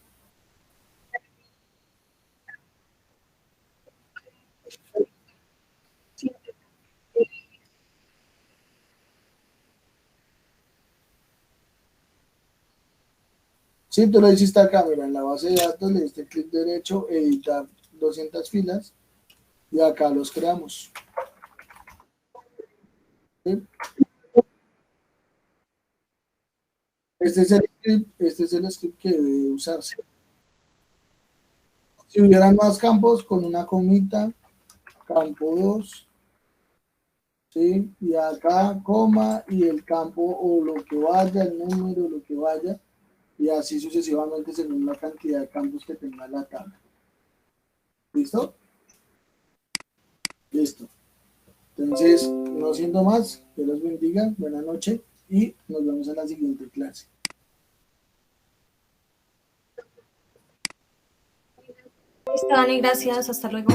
Sí, tú lo hiciste acá, mira, en la base de datos le diste clic derecho, editar 200 filas y acá los creamos. ¿Sí? Este es el script que debe usarse. Si hubieran más campos, con una comita, campo 2, ¿sí? Y acá, coma, y el campo o lo que vaya, el número, lo que vaya, y así sucesivamente según la cantidad de campos que tenga la tabla. ¿Listo? Listo. Entonces, no siendo más, que los bendiga, buena noche y nos vemos en la siguiente clase. Listo, Dani, gracias. Hasta luego.